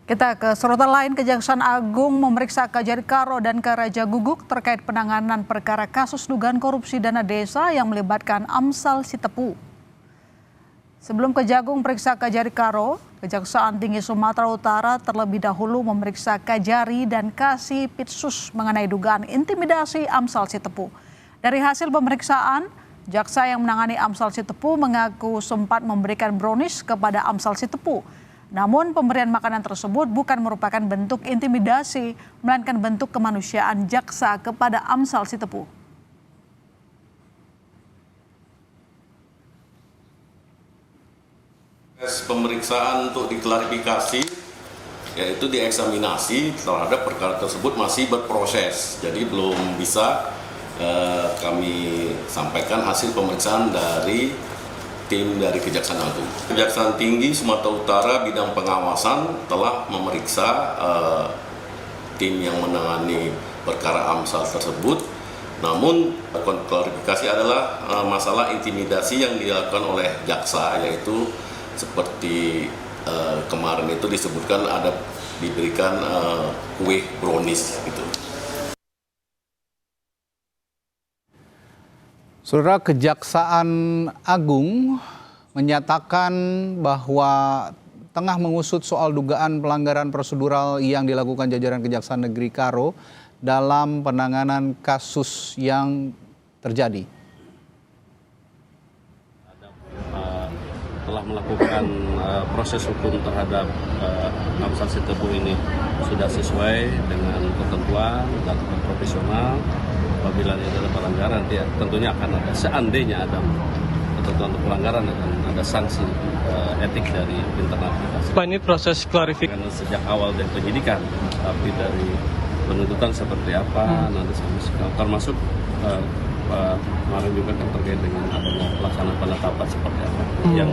Kita ke sorotan lain, Kejaksaan Agung memeriksa Kajari Karo dan ke Raja Guguk terkait penanganan perkara kasus dugaan korupsi dana desa yang melibatkan Amsal Sitepu. Sebelum Kejagung periksa Kajari Karo, Kejaksaan Tinggi Sumatera Utara terlebih dahulu memeriksa Kajari dan Kasih Pitsus mengenai dugaan intimidasi Amsal Sitepu. Dari hasil pemeriksaan, jaksa yang menangani Amsal Sitepu mengaku sempat memberikan brownies kepada Amsal Sitepu. Namun pemberian makanan tersebut bukan merupakan bentuk intimidasi, melainkan bentuk kemanusiaan jaksa kepada Amsal Sitepu. Pemeriksaan untuk diklarifikasi, yaitu dieksaminasi terhadap perkara tersebut masih berproses. Jadi belum bisa kami sampaikan hasil pemeriksaan dari tim dari Kejaksaan Agung. Kejaksaan Tinggi Sumatera Utara bidang pengawasan telah memeriksa tim yang menangani perkara Amsal tersebut. Namun klarifikasi adalah masalah intimidasi yang dilakukan oleh jaksa, yaitu seperti kemarin itu disebutkan ada diberikan kue brownies gitu. Saudara, Kejaksaan Agung menyatakan bahwa tengah mengusut soal dugaan pelanggaran prosedural yang dilakukan jajaran Kejaksaan Negeri Karo dalam penanganan kasus yang terjadi. Telah melakukan proses hukum terhadap Amsal Sitepu ini sudah sesuai dengan ketentuan dan profesional. Apabila ada pelanggaran, tentunya akan ada, seandainya ada ketentuan untuk pelanggaran, akan ada sanksi etik dari internal kita. Pak, ini proses klarifikasi sejak awal dari penyidikan, tapi dari penuntutan seperti apa, nanti termasuk kemarin juga kan terkait dengan adanya pelaksanaan penetapan seperti apa yang